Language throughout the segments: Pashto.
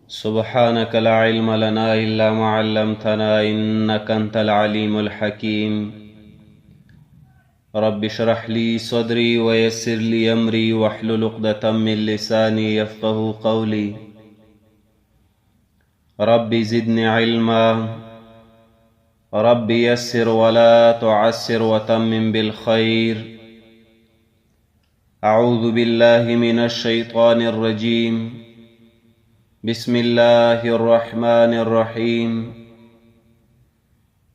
سبحانك لا علم لنا إلا ما علمتنا إنك أنت العليم الحكيم رب اشرح لي صدري ويسر لي أمري واحلل عقدة من لساني يفقه قولي رب زدني علما رب يسر ولا تعسر وتمم بالخير أعوذ بالله من الشيطان الرجيم بسم الله الرحمن الرحيم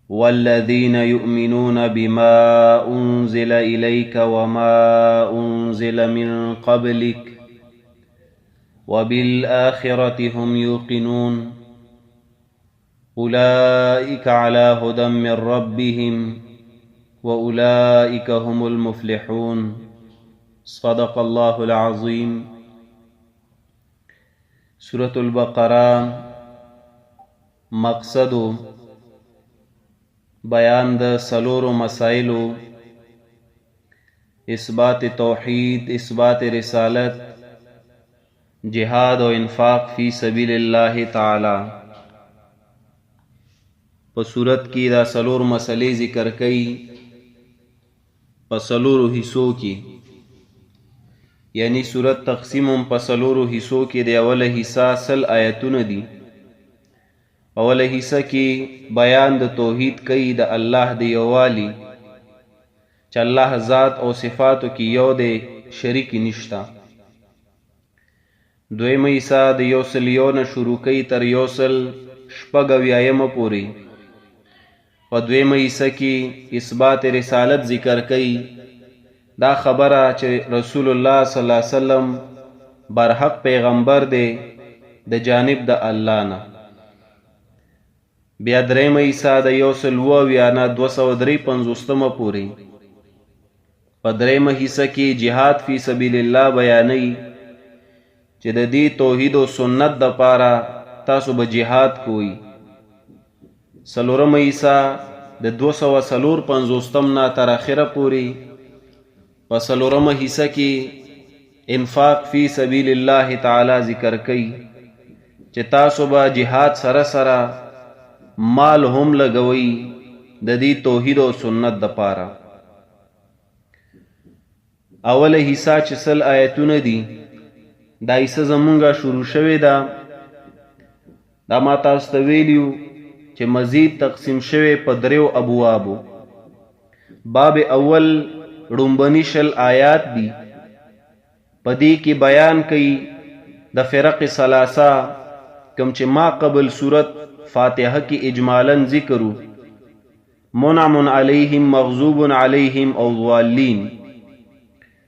والذين يؤمنون بما أنزل إليك وما أنزل من قبلك وبالآخرة هم يوقنون أولئك على هدى من ربهم وأولئك هم المفلحون صدق الله العظيم. سورة البقره مقصد بیان د سلورو مسائلو: اثبات توحید، اثبات رسالت، جهاد و انفاق فی سبیل اللہ تعالی. په صورت کې دا سلور مسئلې ذکر کړي په سلورو حصو کې، یعنی صورت تقسیم په سلورو حصو کې دی. اوله حصہ 100 آیتونه دي. اوله حصہ کې بیان د توحید کوي، د الله د یووالي، چې الله ذات او صفاتو کې یو دی، شریک نشتا. دویمه حصہ د 101 شروع کوي تر 196 پورې. په دویمه حصہ کې اثبات رسالت ذکر کوي، دا خبره چې رسول الله صلی الله علیه وسلم برحق پیغمبر دی د جانب د الله نه. بیا دریمه حصہ د 120 نه 253 پورې. په دریمه حصہ کې جهاد فی سبیل الله بیانوي چې د دې توحید او سنت د پاره تاسو به جهاد کوئ. څلورمه حصہ د 254 نه تر اخره پورې. په څلورمه حصہ کې انفاق فی سبیل الله تعالی ذکر کوي چې تاسو به جهاد سره سره مال هم لګوي د دې توحید او سنت د پاره. اوله حصہ چې 100 آیتونه دي، دا حصہ زمونږه شروع شوې ده. دا ما تاسو ته ویلیو چې مزید تقسیم شوې په 3 ابوابو. باب اول ړومبني 20 آیات دي. په دې کې بیان کوي د فرق ثلاثه، کوم چې ما قبل صورت فاتحه کې اجمالا ذکرو: منعم علیهم، مغضوب علیهم او ضالین.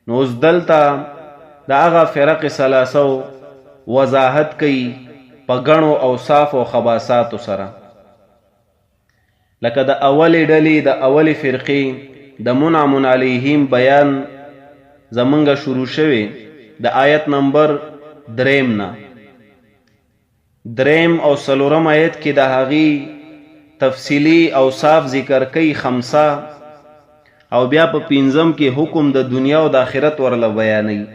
نو اوس دلته د هغه فرق ثلاثه وضاحت کوي په ګڼو اوصاف او خباثاتو سره. لکه د اولې ډلې د اولې فرقې د منعم علیهم بیان زمونږه شروع شوی د آیت نمبر 3 نه. 3 او 4 آیت کې د هغې تفصیلی اوصاف ذکر کوي 5، او بیا په 5 کې حکم د دنیا او د آخرت ورله بیانوي.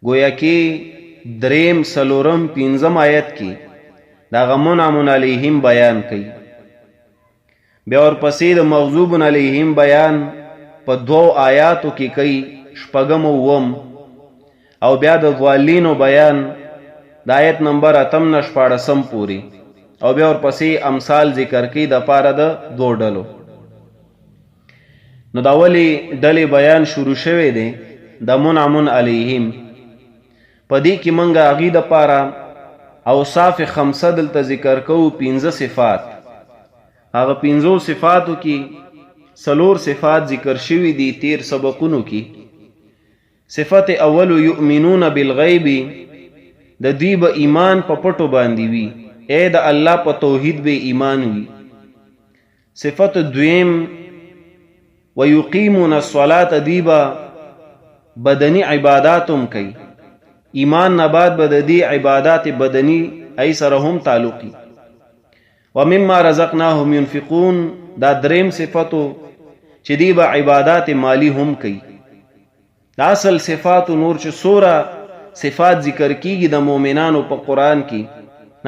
گویا کې 3، 4، 5 آیت کې د هغه منعم علیهم بیان کوي. بیا ورپسې د مغضوب علیهم بیان په 2 آیاتو کې کوي، 6 او 9، او بیا د ضالینو بیان د آیت نمبر 8 نه 14 پورې، او بیا ورپسې امثال ذکر کوي د پاره د 2 ډلو. نو د اولې ډلې بیان شروع شوی دی د منعم علیهم. په دې کې موږ هغې د پاره اوصاف 5 دلته ذکر کوو، 15 صفات. هغه 15 صفاتو کې 4 صفات ذکر شوي دي 13 سبقونو کې. صفت اول یؤمنون بالغیب، د دوی به ایمان په پټو باندې وي، اے د الله په توحید به ایمان وي. صفت دویم ویقیمون الصلاة، دوی به بدنی عباداتم کوي. ایمان نه بعد به د دې عبادات بدنی ای سره هم تعلقي. ومما رزقناهم ينفقون، دا 3 صفتو چې دی به عبادات مالی هم کوي. دا اصل صفات نور چې سوره صفات ذکر کیږي د مؤمنانو په قرآن کې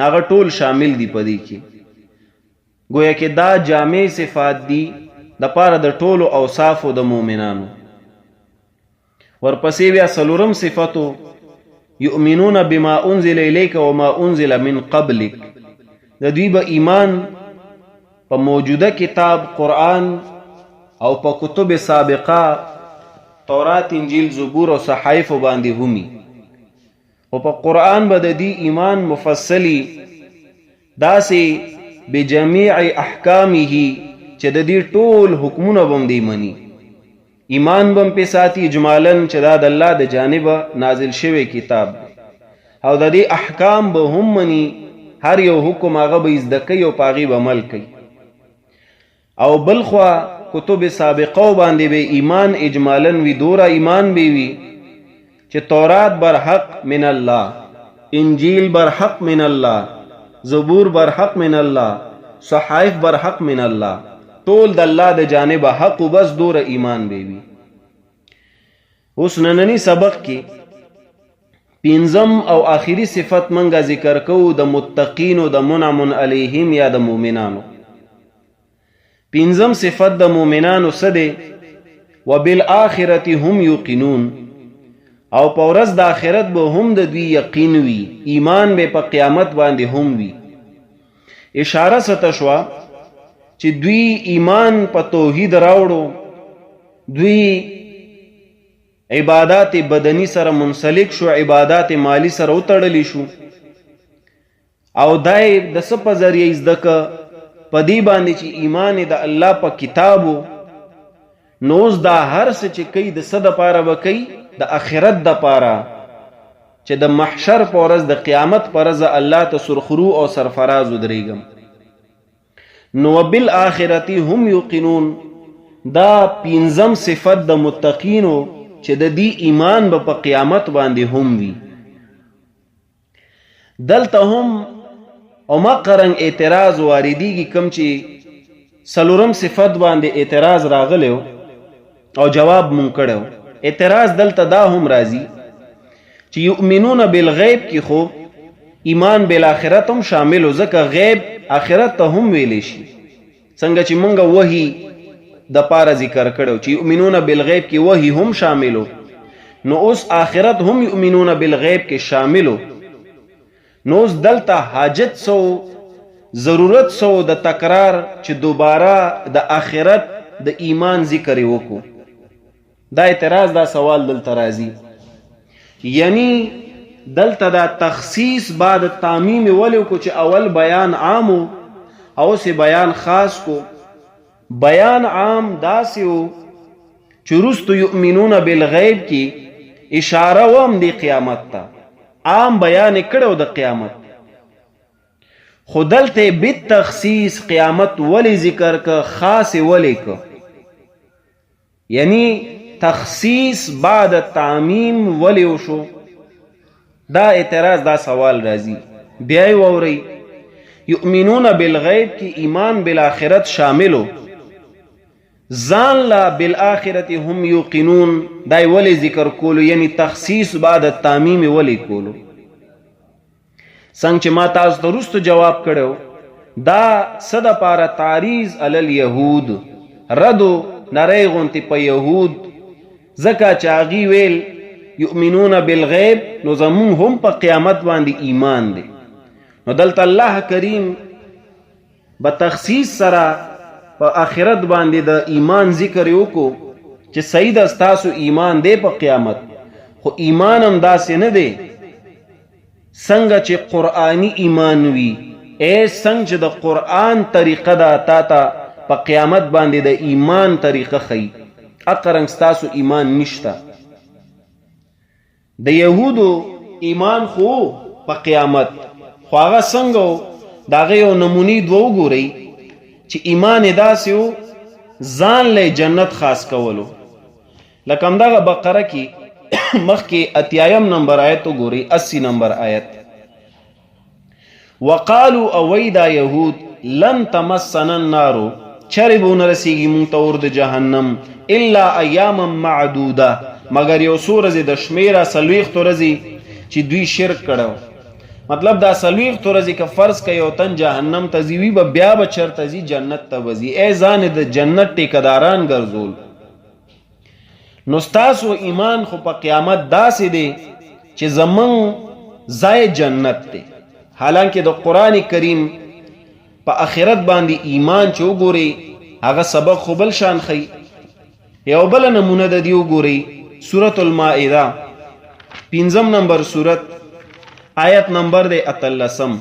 هغه ټول شامل دي په دې کې گویا کې دا جامع صفات دي د پاره د ټولو اوصافو د مؤمنانو. ورپسې بیا څلورم صفتو یؤمنون بما انزل الیک وما انزل من قبلک، د دوی به ایمان په موجوده کتاب قرآن او په کتب سابقه تورات انجیل زبور او صحائف باندې همي، او په قرآن به د دې ایمان مفصلی داسې بجمیع احکامه چې د دې ټول حکمونه بم دی مني، ایمان بم په ساتي اجمالاً چې دا د الله د جانبه نازل شوی کتاب او د دې احکام به هم مني، هر یو حکم هغه به زده کوي او په هغې به عمل کوي. او بلخوا کتب سابقه باندې به ایمان اجمالاً وي، دوره ایمان به وي چې تورات بر حق من الله، انجیل بر حق من الله، زبور بر حق من الله، صحائف بر حق من الله، ټول د الله د جانبه حق و بس دوره ایمان به وي. اوس نننی سبق کې پنځم او آخري صفت منګه ذکر کوو د متقینو د منعم علیهم یا د مؤمنانو. پنځم صفت د مؤمنانو څه دی؟ وبالآخرة هم یوقنون، او په ورځ د آخرت به هم د دوی یقین وي، ایمان به په قیامت باندې هم وي. اشاره څه شوه چې دوی ایمان په توحید راوړو، دوی عبادات بدنی سره منسلک شو، عبادات مالی سره وتړلی شو، او دای د څه په ذریعه زده که په دې باندې چې ایمان د الله په کتابو، نو اوس دا هر څه چې کوي د څه دپاره به کوي؟ د آخرت دپاره، چې د محشر په ورځ د قیامت په ورځ الله ته سرخرو او سرفراز ودرېږم. نو بالآخرة هم یوقنون، دا پنځم صفت د متقینو چې د دې ایمان به په قیامت باندې هم وي. دلته هم او مقرنګ اعتراض واردېږي، کوم چې څلورم صفت باندې اعتراض راغلی او جواب مونږ کړی. اعتراض دلته دا هم راځي چې یؤمنون بالغیب کې خو ایمان بالآخرت هم شامل و، ځکه غیب آخرت ته هم ویلی شي، څنګه چې مونږ وحی د پاره ذکر کړو چې یؤمنون بالغیب کې وحی هم شاملو، نو اوس آخرت هم یؤمنون بالغیب کې شاملو. نو اوس دلته حاجت سو، ضرورت سو د تکرار چې دوباره د آخرت د ایمان ذکر وکړو. دا اعتراض، دا سوال دلته راځي، یعنی دلته دا تخصیص بعد تعمیم ولو کو چې اول بیان عامو او سه بیان خاص کو. بیان عام داسې و چې وروستو یؤمنون بالغیب کې اشاره وم دی قیامت ته، عام بیان کړو د قیامت، خو دلته بالتخصیص قیامت ولی ذکر که، خاص ولی که، یعنی تخصیص بعد تعمیم ولی وشو. دا اعتراض، دا سوال راځي. بیا یې واورئ، یؤمنون بالغیب کې ایمان بالآخرت شاملو، ځان لا بالآخرة هم یوقنون دای ولی ذکر کولو، یعنی تخصیص بعد تعمیم ولی کولو. څنګه چې ما تاسو ته وروسته جواب کړو، دا څه دپاره؟ تعریض علی الیهود، ردو نری غونتې په یهود، ځکه چې هغوی ویل یؤمنون بالغیب، نو زمون هم په قیامت باندې ایمان دی. نو دلته الله کریم به تخصیص سره په آخرت باندې د ایمان ذکر وکړو چې صحیح ده ستاسو ایمان دی په قیامت، خو ایمان هم داسې نه دی څنګه چې قرآنی ایمان وي، څنګه چې د قرآن طریقه ده تا ته په قیامت باندې د ایمان طریقه ښیي، اقرنګ ستاسو ایمان نشته. د یهودو ایمان خو په قیامت، خو هغه څنګه د هغې یو نمونې دوه وګورئ چې ایمان یې داسې و ځان له جنت خاص کولو. لکه همدغه بقره کې مخکې 80 نمبر آیت وګورئ، 80 نمبر آیت، وقالو اویدا یهود لن تمسنا النار، چرې به ونه رسیږي مونږ ته اور د جهنم، الا ایاما معدوده، مگر یو څو ورځې د شمیره 40 ورځې چې دوی شرک کړو. مطلب دا سلویخ ورځې که فرض که یو تن جهنم ته ځي وي به بیا به چېرته ځي جنت ته به ځي. ای ځان د جنت ټیکهداران ګرځول. نو ستاسو ایمان خو په قیامت داسې دی چې زمونږ ځای جنت دی. حالانکه د قرآن کریم په آخرت باندې ایمان چې وګورئ هغه سبق خو بل شان ښیي. یو بله نمونه د دې وګورئ سورة المائده 5 نمبر سورت آیت نمبر دی 18.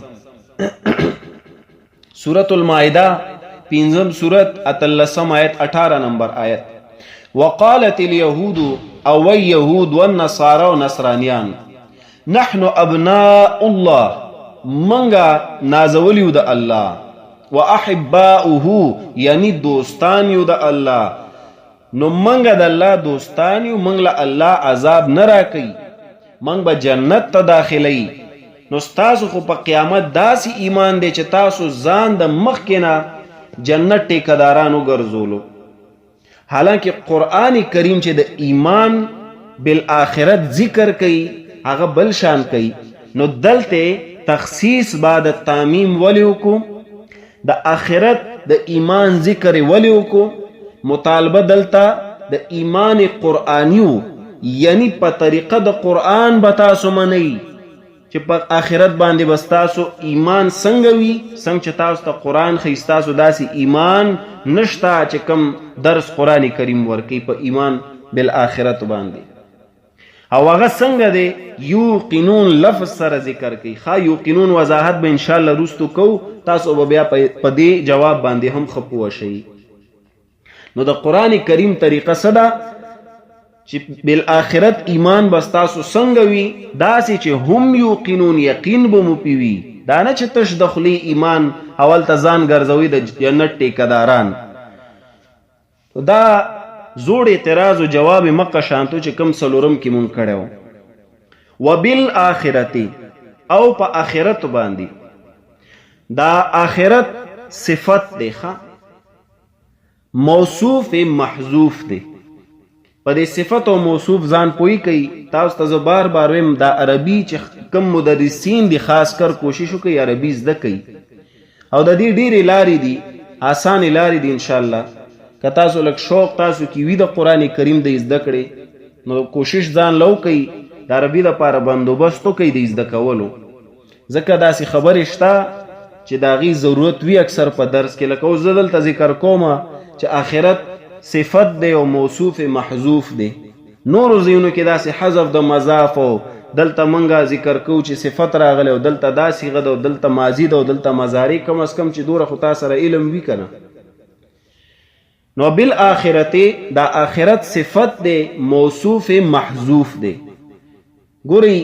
سورة المائده 5 سورت 18 آیت 18 نمبر آیت. وقالت اليهود او اليهود والنصارى ونصرانيان نحن ابناء الله منگا نازولیو د الله واحباؤه یعنی دوستانیو د الله. نو منگا د الله دوستانیو منگلا الله عذاب نرا کئی منگ با جنت تا داخلی. نو ستاسو خو په قیامت داسی ایمان دی چې تاسو ځان د مخکنا جنت ټیکهدارانو ګرځولو. حالانکه قرآن کریم چې د ایمان بالآخرت ذکر کئی هغه بل شان کئی. نو دلته تخصیص بعد تعمیم ولیو کو د آخرت د ایمان ذکر ولیو کو. مطالبه دلته د ایمان قرآنیو یعنی په طریقه د قرآن بتاسو منی چې په آخرت باندې بستاسو ایمان څنګه وي څنګه چې تاسو ته قرآن خیستاسو داسې ایمان نشتا چې کم درس قرآن کریم ورکی په ایمان بالآخرت باندې. او هغه څنګه دی یوقنون لفظ سره ذکر کوي. یوقنون وضاحت به انشاءالله رستو کو تاسو به بیا په دې جواب باندې هم خپوه شئ. نو د قرآن کریم طریقه صدا چې بالآخرت ایمان بستاسو څنګه وي داسې چې هم یوقنون یقین به مو پیوي. دا نه چې تش دخلی ایمان اول ته ځان ګرځوي د جنت ټیکهداران. دا زوړ اعتراض او جواب مکه شانتو چې کم سلورم کې مونږ کړو. وبالآخرت او په آخرت باندې دا آخرت صفت دی موصوف محذوف دی. په دې صفت او موصوف ځان پوي کوي. تاسو ته بار بار ویم دا عربي چې کم مدرسین دي خاص کر کوشش وکړي عربي زده کوي او د دې ډېرې لارې دي آسان لارې دي. ان شاء الله که تاسو لک شوق تاسو کې وي د قرآن کریم د زده کړې نو کوشش ځان لو کوي د عربي لپاره بندوبست کوي د زده کولو. ځکه داسې خبرې شته چې د هغې ضرورت وي اکثر په درس کې. لکه اوس زه دلته ذکر کومه چې آخرت صفت دی او موصوف محذوف دی. نورو ځایونو کې داسې حذف د مضاف او دلته منګه ذکر کو چې صفت راغلی او دلته دا صیغه ده او دلته ماضي ده او دلته مضارع کم از کم چې دوره خو تا سره علم وي که نه. نو بالآخرت دا آخرت صفت دی موصوف محذوف دی. ګورئ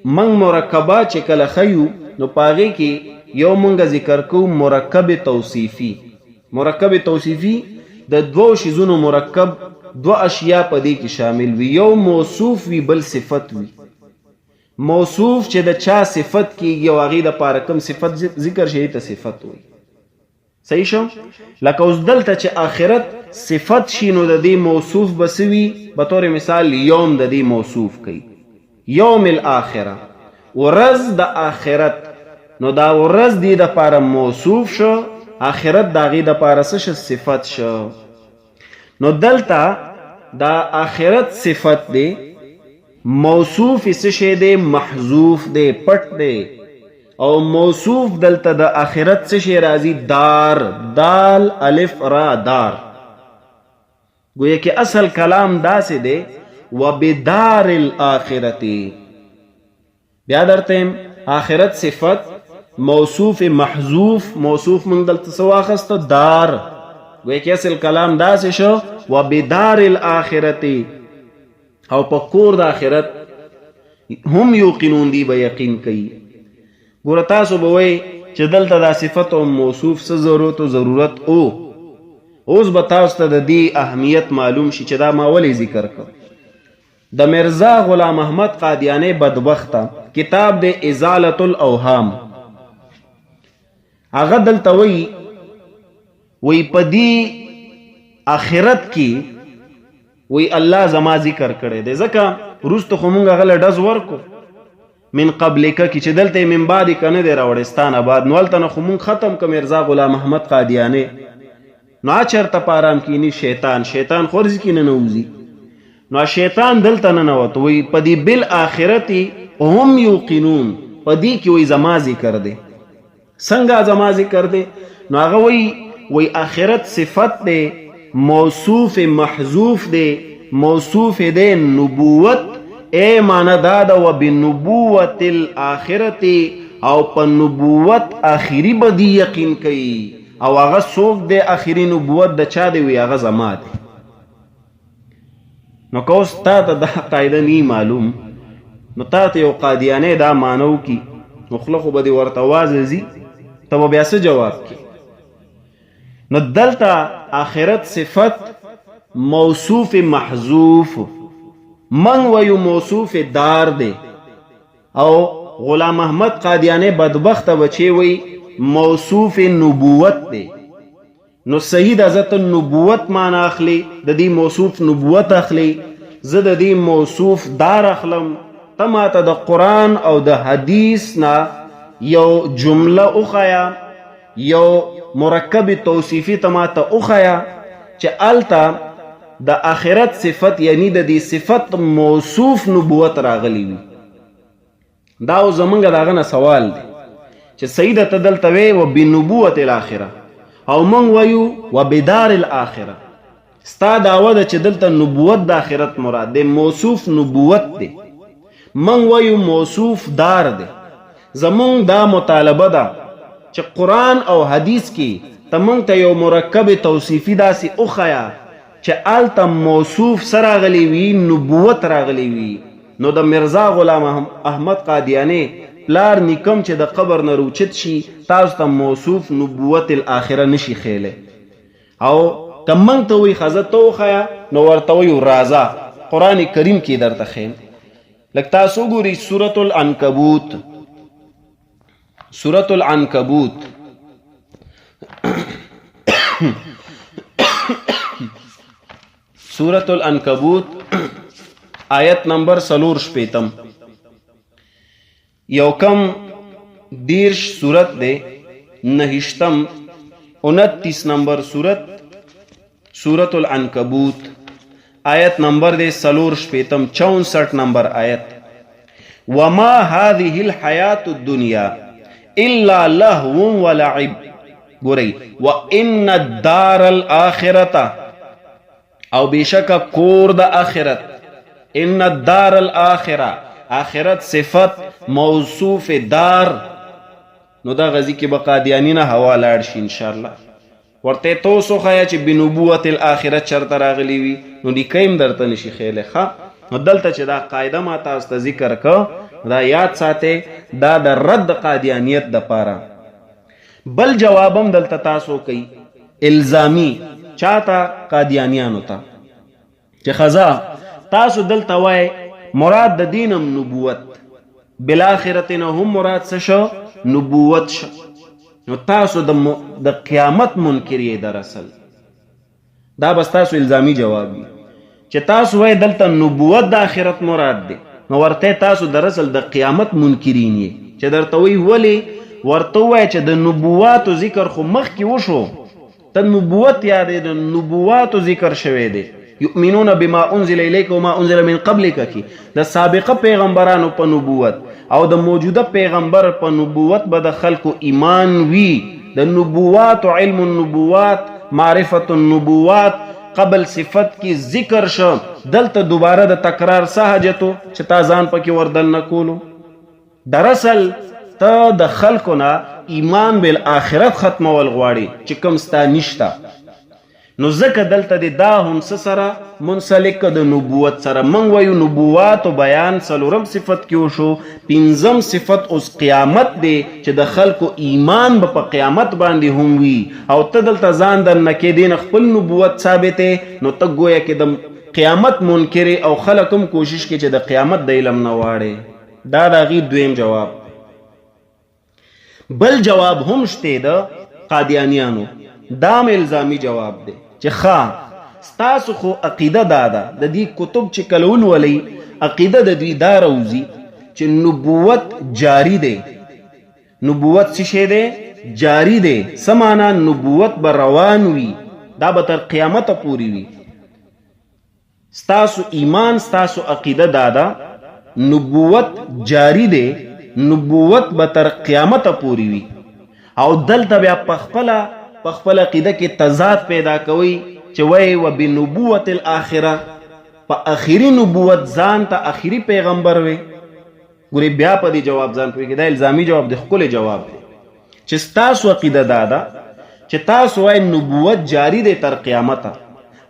منګ مرکبات چې کله ښیو نو په هغې کې یو منګه ذکر کو مرکب توصیفي. مرکب توصیفی د دوو شیزونو مرکب دو اشیاء په دې کې شامل وي. یو موصوف وي بل صفت وي. موصوف چې د چا صفت کېږي او هغې دپاره کوم صفت ذکر شي ته صفت وي. صحیح شو؟ لکه اوس دلته چې آخرت صفت شي نو د دې موصوف به څه وي؟ به طور مثال یوم د دې موصوف کوي. یوم الاخره ورځ د آخرت. نو دا ورځ دې دپاره موصوف شو آخرت دا غي د پاره څه صفت شو. نو دلته دا آخرت صفت دی موصوف څه شی دی محذوف دی پټ دی. او موصوف دلته د آخرت څه شی راځي دار دال الف را دار. گویا کې اصل کلام داسې دی وبدار الاخرت. بیا درته آخرت صفت موصوف محذوف. موصوف من دلته څه واخسته دار. گویا کې اصل کلام داسې شو وبدار الاخرت او په کور د آخرت هم یوقنون دی به یقین کوي. ګوره تاسو به وایئ چې دلته دا صفت او موصوف څه ضرورت او اوس به تاسو ته د دې اهمیت معلوم شي چې دا ما ولې ذکر کړ. د مرزا غلام احمد قادیانی بدبخته کتاب د ازالة الاوهام هغه دلته وی په دې آخرت کې وی الله زما ذکر کړی دی. ځکه وروسته خو مونږ هغه له ډز ورکو من قبلک کی چې دلته من بعد کنه دی راوړستانه بعد نو الته خو مونږ ختم ک مرزا غلام احمد قادیانی نو چرته پارام کینی شیطان خورز کینه نوزی نو شیطان دلته نه نوت وی پدی بالآخرتی هم یوقنون پدی کی وی زما ذکر دی څنګه زما ذکر دی نو هغه وی آخرت صفت دی موصوف محذوف دی موصوف دی نبوت اے مانا دادا و بنبوت الاخرتی او پا نبوت آخری بدی یقین کئی او آغا سوک دے آخری نبوت دا چا دے وی آغا زما دے نو کوس تا دا قائدہ نی معلوم نو تا تا یو قادیانے دا مانو کی مخلقو بدی ورتواز زی تب بیاسے جواب کی نو دلتا آخرت صفت موصوف محذوف من ویو موصوف دار دے او غلام احمد قادیانی بدبخت بچے وی موصوف نبوت دے نو صحیح دا ذات نبوت مانا اخلی دا دی موصوف نبوت اخلی زد دی موصوف دار اخلم تماتا دا قرآن او دا حدیث نا یو جملہ اخایا یو مرکب توصیفی تماتا اخایا چه التا دا آخرت صفت یعنی دا دی صفت موصوف نبوت راغلی وی داو زمانگا داغنا سوال دی چه سیدہ تدلتوی و بنبوت الاخرہ او من ویو و بدار الاخرہ ستا داو دا چه دلتا نبوت دا آخرت مراد دی موصوف نبوت دی من ویو موصوف دار دی زمان دا مطالبه دا چه قرآن او حدیث کی تمنگ تا یو مرکب توصیفی دا سی اخیا چه آلتا موصوف سر آغلی وی نبوت راغلی وی نو دا مرزا غلام احمد قادیانی پلار نکم چه دا قبر نروچت شی تاستا موصوف نبوت الاخره نشی خیله او کمنگ تاوی خزتو خیا نو ورطوی رازا قرآن کریم کی در تخیم لگتاسو گوری سورة العنکبوت سورة العنکبوت سورة العنکبوت آیت نمبر سلور شپیتم یوکم دیرش سورت دے نہشتم 29 نمبر سورة العنکبوت آیت نمبر دے سلور شپیتم 64 نمبر آیت وما هذه الحیات الدنیا الا لهو ولعب گوری وان الدار الاخرة او بیشک کور دا آخرت ان الدار الاخرہ آخرت صفت موصوف دار نو دا غزی کی بقادیانی نا ہوا لارشی انشاءاللہ ورطے توسو خیا چی بنبوت الاخرت چرت راغلی وی نو دی کئیم در تنشی خیل خوا نو دلتا چی دا قائدہ ما تاستا ذکر کا دا یاد ساتے دا دا رد قادیانیت دا پارا بل جوابم دلتا تاسو کئی الزامی چاہتا قادیانیانو تا چه خزا تاسو دلتا وای مراد دا دینم نبوت بالاخرتنا هم مراد سشو نبوت شو نو تاسو دا قیامت منکریه در اصل دا بس تاسو الزامی جوابی چه تاسو وای دلتا نبوت دا آخرت مراد دی نو ورته تاسو در اصل دا قیامت منکرینیه چه در توی ولی ورته وای چه دا نبواتو ذکر خو مخ کی وشو تا نبوت یاده دا نبواتو ذکر شوه ده یؤمنون بما انزل الیک وما انزل من قبلک کی دا سابقه پیغمبرانو پا نبوت او دا موجوده پیغمبر پا نبوت با دا خلق ایمان وی دا نبوات و علم النبوات معرفت النبوات قبل صفت کی ذکر شو دلتا دوباره دا تکرار ساہجتو چتا زان پا کی وردن نکولو دراصل تا دا خلقنا ایمان بالآخرت ختم والغواری چکم ستا نشتا نو زکا دلتا دی دا هم سسرا منسلک دا نبوت سرا من ویو نبوات و بیان سلورم صفت کیو شو پینزم صفت اس قیامت دے چه دا خلق و ایمان با پا قیامت باندی هم وی او تا دلتا زان در نکی دین خپل نبوت ثابتے نو تا گویا که دا قیامت منکره او خلقم کوشش که چه دا قیامت دا علم نواره دا غیر دویم جواب بل جواب هم شتے دا قادیانیانو دام الزامی جواب دے چه خواہ ستاسو خو عقیده دادا دا دی کتب چه کلون ولی عقیده دا دوی دا روزی چې نبوت جاری دی. نبوت څه شی دی؟ جاری دی. څه معنا؟ نبوت به روان وي، دا به تر قیامته پورې وي. ستاسو ایمان، ستاسو عقیده دادا نبوت جاری دی، نبوت به تر قیامته پورې وي. او دلته بیا په خپل عقیده کې تضاد پیدا کوي چې وای و بنبوت الاخره، په اخري نبوت ځان ته اخري پیغمبر وي. ګورې بیا په دې جواب ځان پوهېږي، دا الزامي جواب دی، ښکلی جواب دی چې ستاسو عقیده دادا چې تاسو وای نبوت جاری دی تر قیامته،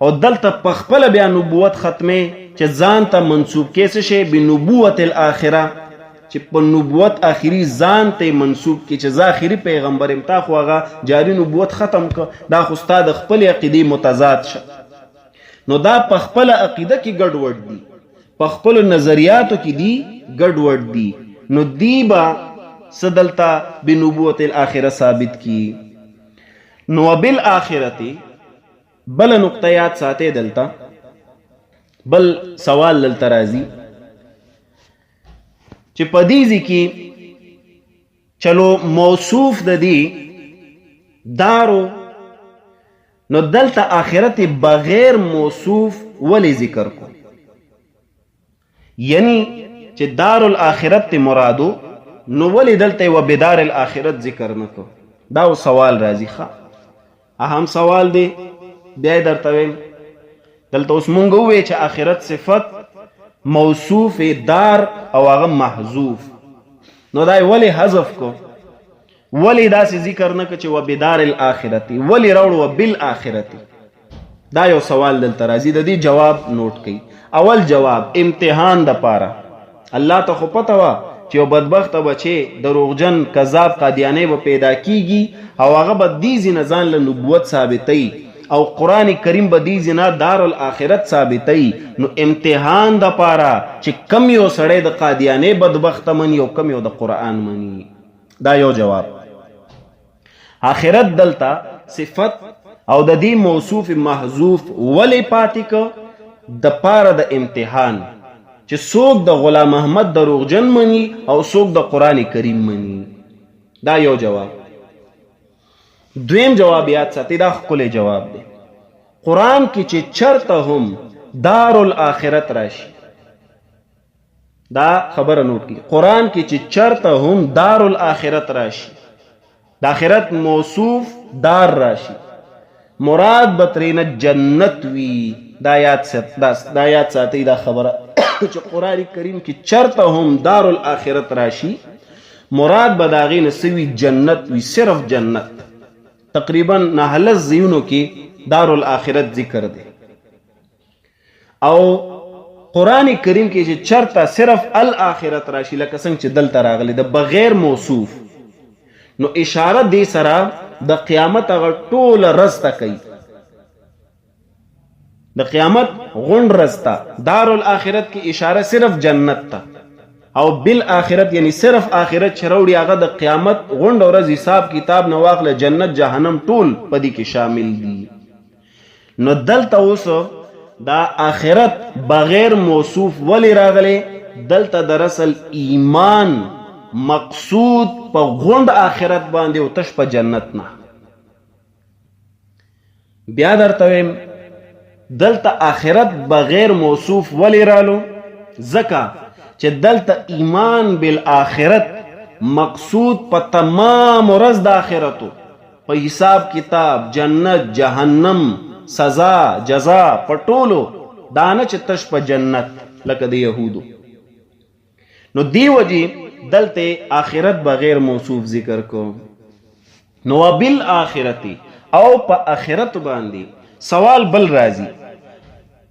او دلته په خپله بیا نبوت ختمې چې ځان ته منسوب کې څه شی؟ بنبوت الاخره، چې په نبوت آخري ځان ته منسوب کې چې زه آخري پیغمبر یم، تا خو هغه جاری نبوت ختم که. دا خو ستا د خپلې عقیدې متضاد شه. نو دا په خپله عقیده کې ګډوډ دي، په خپلو نظریاتو کې دي ګډوډ دي. نو دی به څه دلته بنبوت الاخره ثابت کی. نو بالآخرته بل نقطه یاد ساته، دلته بل سوال دلته راځي چې په دې ځای کې چلو موصوف د دې دارو، نو دلته آخرت بغیر موصوف ولی ذکر کو؟ یعنی چې دار الاخرت مرادو، نو ولی دلته و بدار الاخرت ذکر نکو؟ دا سوال راځي. اهم سوال دی، بیا درته ویم. دلته اوس مونږ ووایو چې آخرت صفت موصوف دار او هغه محذوف، نو دا ولی حذف کو؟ ولی داسې ذکر نه که چې و بدار الاخرتی، ولی راوړو و بالآخرتی؟ دا یو سوال دلته راځي، د دې جواب نوٹ کړئ. اول جواب امتحان د پاره. الله ته خو پته وه چې یو بدبخته بچی دروغجن کذاب قادیانی به پیدا کیږي او هغه به دې ځینه ځان له نبوت ثابتوي او قرآن کریم به دې ځینه دار الاخرت ثابتوي. نو امتحان د پاره چې کم یو سړی د قادیانی بدبخته مني او کم یو د قرآن مني. دا یو جواب. آخرت دلته صفت او د دې موصوف محذوف ولی پاتې که؟ د پاره د امتحان چې څوک د غلام محمد دروغجن مني او څوک د قرآن کریم مني. دا یو جواب. دویم جواب یاد ساتي، دا ښکلی جواب دی. قرآن کې چې چرته هم دار الاخرت راشي، دا خبره نوٹ کی، قرآن کې چې چرته هم دار الاخرت راشي، د آخرت موصوف دار راشي، مراد به ترېنه جنت وي. دا یاد ساتئ دا خبره چې قرآن کریم کې چرته هم دار الاخرت راشي، مراد به د هغې نه څه وي؟ جنت وي، صرف جنت. تقریبا 19 ځایونو کې دار الاخرت ذکر دی. او قرآن کریم کې چې چرته صرف الاخرت راشي، لکه څنګه چې دلته راغلی د بغیر موصوف، نو اشاره دې سره د قیامت هغه ټوله رځ ته کوي، د قیامت غونډ رځ ته. دار الاخرت کې اشاره صرف جنت ته، او بالآخرت یعنی صرف آخرت چې راوړي هغه د قیامت غونډ ورځ حساب کتاب نه واخله، جنت جهنم ټول په دې کې شامل دي. نو دلته اوس دا آخرت بغیر موصوف ولی راغلی؟ دلته دراصل ایمان مقصود په غونډ آخرت باندې او تش په جنت نه. بیا درته ویم دلته آخرت بغیر موصوف ولی رالو؟ ځکه چې دلته ایمان بالآخرت مقصود په تمام ورځ د آخرتو، په حساب کتاب، جنت، جهنم، سزا، جزا، په ټولو، دانه چې تش په جنت لکه د یهودو. نو دی وجی دلته آخرت بغیر موصوف ذکر کو. نو بالآخرتی او په آخرت باندې سوال بل راځي،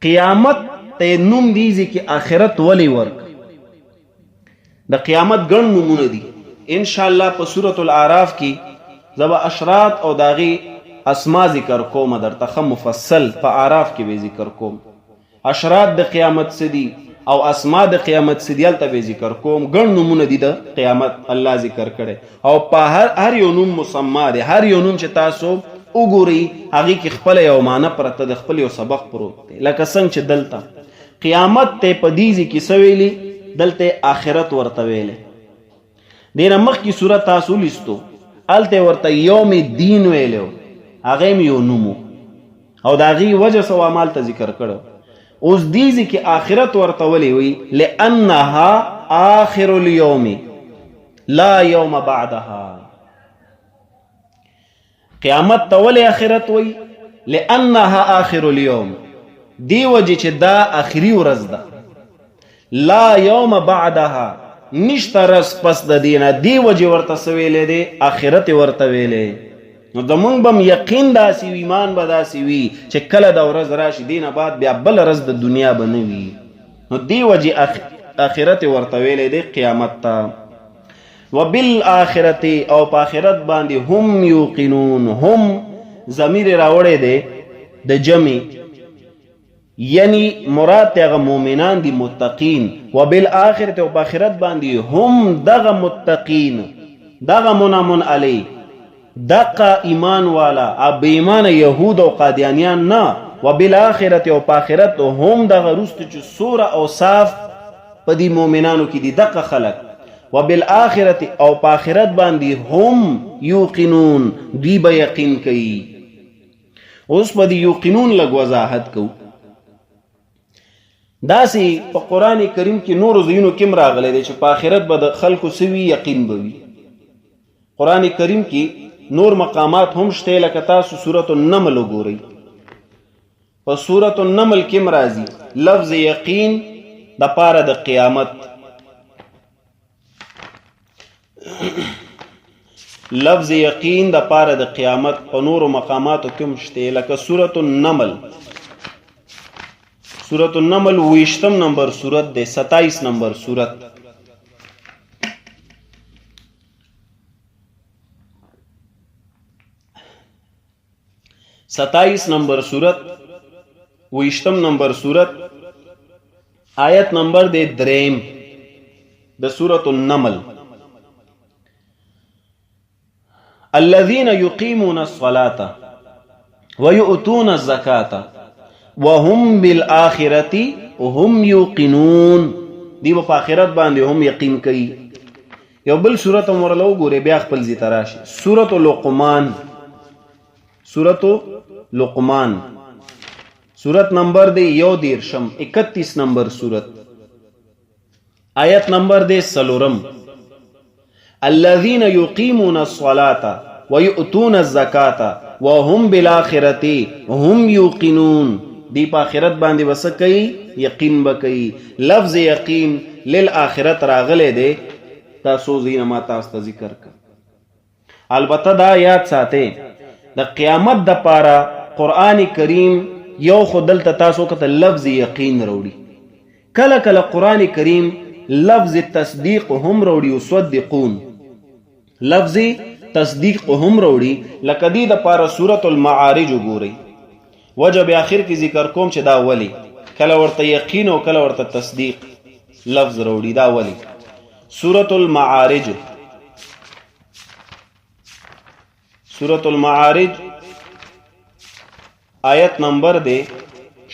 قیامت ته نوم دیږي کې آخرت ولی ورک؟ د قیامت ګڼ نومونه دي. ان شاء الله په سورۃ الاعراف کې زبا اشراط او داغي اسما ذکر کوم، درته مفصل په اعراف کې به ذکر کوم. اشراط د قیامت سدي او اسما د قیامت سدیال ته به ذکر کوم. ګڼ نومونه دي د قیامت الله ذکر کړي، او په هر یو نوم مسما دی. هر یو نوم چې تاسو وګوري هغه کې خپل یو معنی پرته د خپل یو سبق پروت دی. لکه څنګه چې دلته قیامت ته په دې کې سویلی دلته آخرت ورته ویلې. دینه مخکې صورت تاسو لستو هلته ورته یوم الدین ویلو، هغه هم یو نومو او د هغې وجه څه وه مالته ذکر کړو. اوس دې ځای کې آخرت ورته ولې وي؟ لأنها آخر اليوم لا یوم بعدها. قیامت ته ولې آخرت وي؟ لأنها آخر اليوم، دی وجه چې دا آخري ورځ ده. لا یوم بعدها، نشته ورځ پس د دینه، دی وجه ورته څه ویلی دی؟ آخرت ورته ویلی. نو زمونږ به هم یقین داسې وي، ایمان به داسې وي چې کله دا ورځ راشي دینه بعد بیا بله ورځ د دنیا به نه وي. نو دی وجه آخرت ورته ویلی دی قیامت ته. وبالآخرت، او په آخرت باندې هم یوقنون، هم ضمیر راوړی دی د جمع، یعنی مراد هغه مؤمنان دي متقین. وبالآخرت، او په آخرت باندې هم دغه متقین، دغه منعم علی، دغه ایمان والا، اب ایمان یهود او قادیانیان نه. وبالآخرت، او په آخرت هم دغه رست چې سوره او صاف په دې مؤمنانو کې دي دغه خلق. وبالآخرت، او په آخرت باندې هم یوقنون، دوی به یقین کوي. اوس په دې یوقنون لږ وضاحت کوو. داسې په قرآن کریم کې نورو ځایونو کې هم راغلی دی چې په آخرت به د خلکو څه وي؟ یقین به وي. قرآن کریم کې نور مقامات هم شته، لکه تاسو سورة النمل وګورئ. په سورة النمل کې هم راځي لفظ یقین د پاره د قیامت. لفظ یقین د پاره د قیامت په نورو مقاماتو کې هم شته، لکه سورة النمل. سورة النمل 20 نمبر سورت دے، 27 نمبر سورت. ستائیس نمبر سورت، 20 نمبر سورت، آیت نمبر دے 3 د سورة النمل. الذين يقيمون الصلاة ويؤتون الزكاة وهم بالآخرة هم يوقنون. دی په آخرت باندې هم یقین کوي. یو بل سورۃ مرلو ګوره بیا خپل زی تراشي. سورۃ لقمان، سورۃ لقمان سورت نمبر دے 31 نمبر سورت، آیت نمبر دے 4. الذين يقيمون الصلاة ويؤتون الزكاة وهم بالآخرة هم يوقنون. دی پا آخرت باندې بس کوي یقین بکئی. لفظ یقین للآخرت راغلے دے، تاسو زین ما تاستا ذکر کر. البته دا یاد ساته د قیامت د پارا قرآن کریم یو خودل تاسو کته لفظ یقین روڑی. کله کله قرآن کریم لفظ تصدیق هم روڑی، وصدقون لفظ تصدیق هم روڑی. لکه دی د پارا سورۃ المعارج وګورئ. وجب آخر کی ذکر کوم چې دا ولی کله ورته یقین او کله ورته تصدیق لفظ روڑی. دا ولی سورۃ المعارج، سورۃ المعارج آیت نمبر دے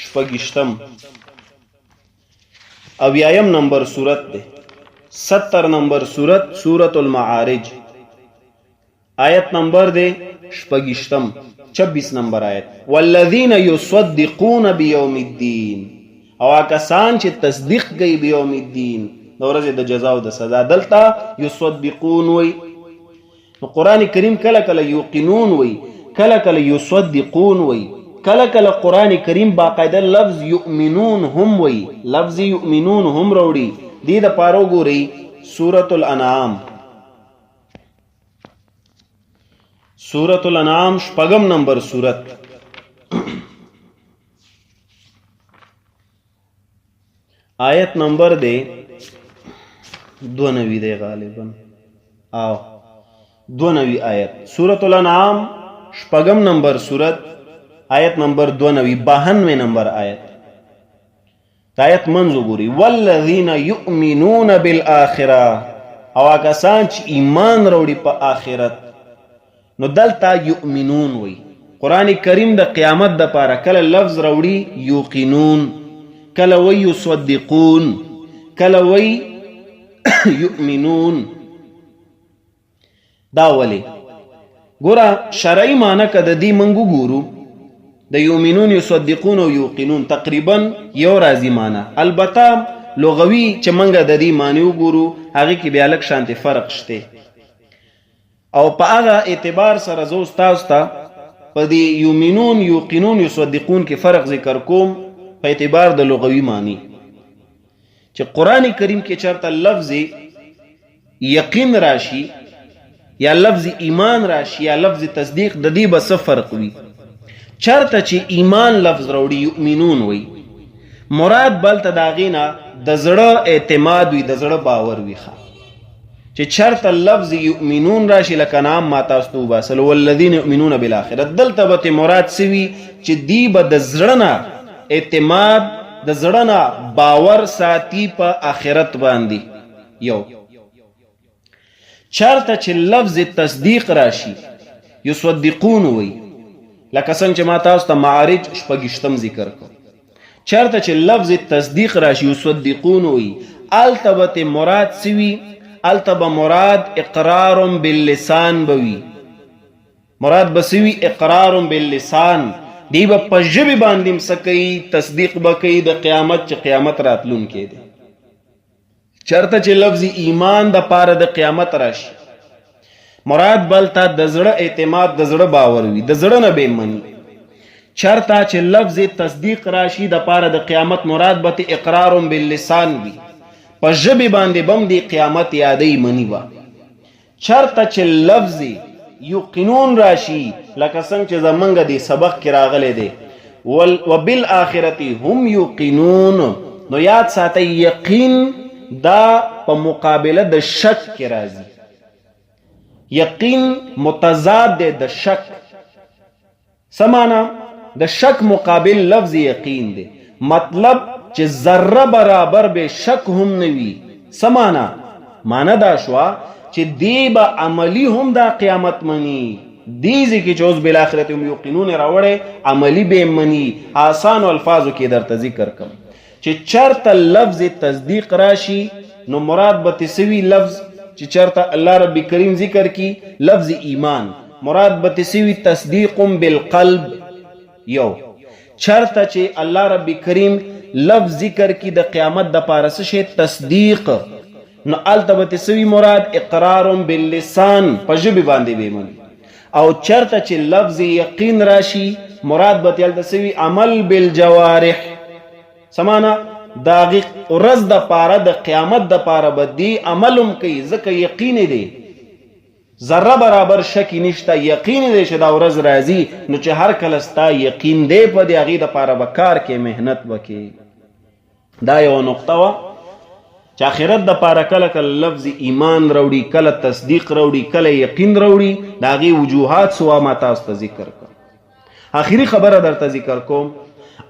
26، اویایم نمبر سورت دے 70 نمبر سورت، سورۃ المعارج آیت نمبر دے 26 نمبر آیت. والذین یصدقون بیوم الدین، او کسان چې تصدیق کوي بیوم الدین، د ورځې د جزا او د سزا. دلته یصدقون وی. قرآن کریم کله کله یوقنون وی، کله کله یصدقون وی، کله کله قرآن کریم باقاعده لفظ یؤمنون هم وی، لفظ یؤمنون هم روڑی. دی د پارو ګورئ سورۃ الانعام، سورۃ الانعام 6 نمبر سورت، آیت نمبر دے 92 دے غالباً، آو 92 آیت. سورۃ الانعام 6 نمبر سورت، آیت نمبر 92، 92 نمبر آیت. آیت منزو گوری والذین یؤمنون بالآخرہ، او کسان چې ایمان روڑی پا آخرت. نو دلتا یؤمنون وی. قرآن کریم د قیامت د پارا کله لفظ روڑی یوقنون، کله وی یصدقون، کله وی یؤمنون. دا ولی ګوره شرعي معنی که د دې موږ وګورو د یؤمنون یصدقون او یوقنون تقریبا یو راځي معنی. البته لغوي چې موږ د دې معنی وګورو هغې کې بیا لږ شانتې فرق شته او په هغه اعتبار سره زه ستاسو ته په دې یؤمنون یوقنون یصدقون کې فرق ذکر کوم په اعتبار د لغوي معنی. چې قرآن کریم کې چرته لفظ یقین راشي یا لفظ ایمان راشي یا لفظ تصدیق د دې به څه فرق وي. چرته چې ایمان لفظ راوړي یؤمنون وي مراد بلته د هغې نه د زړه اعتماد وي، د زړه باور وي. چې چرته لفظ یؤمنون راشي لکه نام ما تاسو ته وباسل والذین یؤمنون بالآخرة، دلته به مراد څه وي چې دی به د زړه نه اعتماد د زړه نه باور ساتي په آخرت باندې. یو چرته چې لفظ تصدیق راشي یصدقون وي لکه څنګه چې ما تاسو ته معارج شپږشتم ذکر کړ. چرته چې لفظ تصدیق راشي یصدقون وي الته به مراد څه وي؟ الته به مراد اقرار باللسان بوي. مراد به څه وي؟ اقرار باللسان. دی به په ژبې باندې م څه کوي؟ تصدیق به کوي د قیامت چې قیامت راتلونکی دی. چرته چې لفظ ایمان د پاره د قیامت راشي مراد بلته د زړه اعتماد د زړه باور وي، د زړه نه به مني. چرته چې لفظ تصدیق راشي د پاره د قیامت مراد به اقرار باللسان وي، په ژبې باندې بم دی قیامت یادی منی با. چرته چې لفظ یقینون راشي لکه څنګه چې زمونږ دی سبق کې راغلی دی وبالآخرة هم یقینون، نو یاد ساتئ یقین دا په مقابله د شک کې راځي. یقین متضاد دی د شک. سمانا د شک مقابل لفظ یقین دی، مطلب چې ذره برابر به شک هم نوي. سمانا معنی دا شوا چې دی به عملی هم دا قیامت منی. دیزی کې چې اوس بالآخرة هم یقینون راوړی عملی به منی. آسان الفاظو کې درته ذکر کم چې چرته لفظ تصدیق راشي نو مراد به تسوي لفظ چې چرته الله رب کریم ذکر کی لفظ ایمان مراد به تسوي تصدیق بالقلب. یو چرته چې الله رب کریم لفظ ذکر کی د قیامت د پاره څه شی تصدیق نو الته به تسوي مراد اقرار باللسان په ژبه باندې به مني. او چرته چې لفظ یقین راشي مراد به تل تسوي عمل بالجوارح. سمانا داغی ورځ د پاره د قیامت د پاره به دی عملم کوي ځکه یقین دی ذره برابر شکی نشته. یقین دی چې دا ورځ راځي نو چې هر کله ستا یقین دی په دې هغې د پاره به کار کې محنت وکړي. دا یوه نقطه وه چې آخرت د پاره کله کله لفظ ایمان راوړي، کله تصدیق راوړي، کله یقین راوړي. د هغې وجوهات سوا ما تاسو ته ذکر کړ. آخري خبره درته ذکر کوم.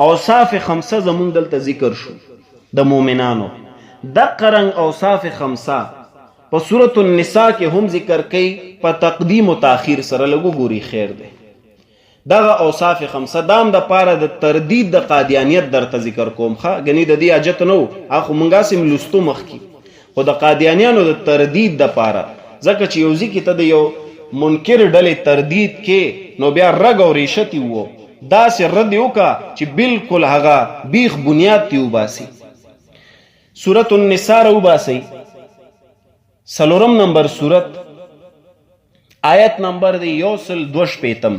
اوصاف خمسه زمونږ دلته ذکر شو د مؤمنانو. دقه رنګ اوصاف خمسه په سورة النساء کې هم ذکر کوي په تقدیم و تاخیر سره. لږ وګورئ خیر دی. دغه اوصاف خمسه دام د پاره د تردید د قادیانیت درته ذکر کوم. ښه ګنې د دې حاجت نه و، خو موږ هسې لوستو مخکې، خو د قادیانیانو د تردید د پاره ځکه چې یو ځای کې ته د یو منکر ډلې تردید کې نو بیا رګ او ریشتې وو داسې رد یې وکړه چې بالکل هغه بیخ بنیاد تی وباسي. سورة النساء راوباسئ 4 نمبر سورت آیت نمبر دی 162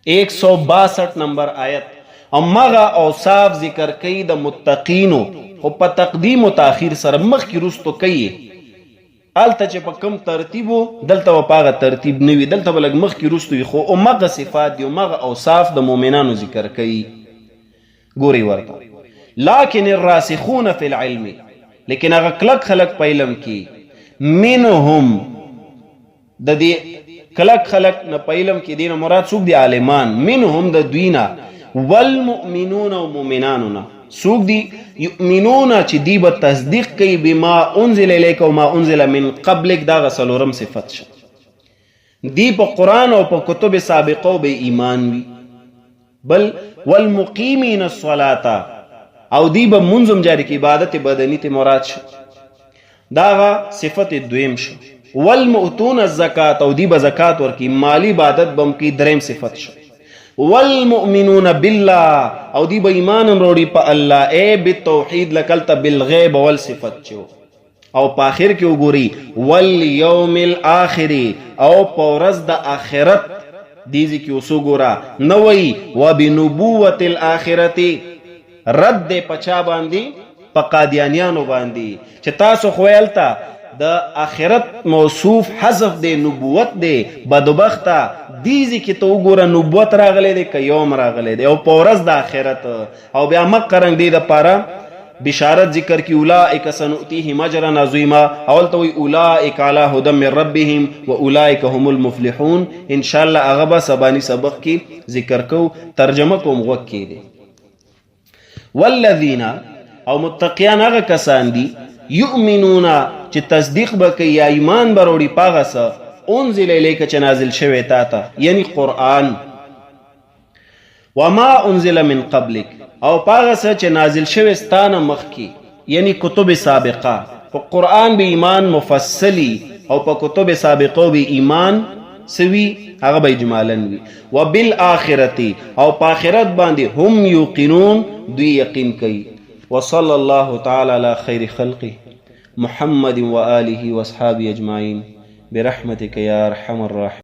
162 نمبر آیت. امغه اوصاف ذکر کوي د متقینو خو په تقدیم و تاخیر سره مخکې رستو کوي. الته چې په کوم ترتیب دلته په هغه ترتیب نه وي، دلته به لږ مخکې رستو وي، خو امغه صفات دي امغه اوصاف د مؤمنانو ذکر کوي. ګورئ ورته لکن الراسخون فی العلم، لیکن هغه کلک خلق په علم کې منهم د دې کلک خلق نه په علم کې دینه مراد څوک دي؟ عالمان. منهم د دوینا والمؤمنون و مؤمنانونه څوک دي؟ یؤمنون چې دی به تصدیق کوي بما انزل الیک و ما انزل من قبلک. دا څلورم صفت شه دی په قرآن او په کتب سابقو به ایمان وي. بل والمقیمین الصلاة او دی به منظم جاری کی عبادت بدنی ته مراد شو داغه صفت دویم شو والمؤتون الزکات او دی به زکات ورکی مالی عبادت بم کی دریم صفت شو والمؤمنون بالله او دی به ایمان وروړي په الله اے بالتوحید لکلت بالغیب والصفت شو او په اخر کې وګوري والیوم الاخر او په ورځ د آخرت دیزی کی اوسو گورا نوئی وبنبوت الاخرتی رد دے پچا باندی پا قادیانیانو باندی چه تاسو خویلتا دا آخرت موصوف حذف دے نبوت دے بدبختا دیزی کی تو گورا نبوت راغلے دے که یوم راغلے دے او پورز دا آخرت او بیا مقرنگ دے دا پارا بشارت ذکر کی اولائک سنؤتیہم اجرا عظیما اول توی اولائک علی هدی من ربهم و اولائک هم المفلحون انشاءاللہ اغبا سبانی سبق کی ذکر کو ترجمہ کو مغوک کی دے والذین او متقیان اغا کسان دی یؤمنون چی تصدیق بکی یا ایمان بروڑی پاغسا انزل الیک چی نازل شوی تاتا یعنی قرآن وما انزل من قبلک او پاغسا چه نازل شوستان مخکی یعنی کتب سابقہ پا قرآن بی ایمان مفصلی او پا کتب سابقو بی ایمان سوی اغا بی جمالن وی و بالآخرتی او پا آخرت باندی هم یوقنون دوی یقین کئی وصل اللہ تعالی علی خیر خلقی محمد و آلہ و اصحابی اجمعین برحمتک یا ارحم الراحمین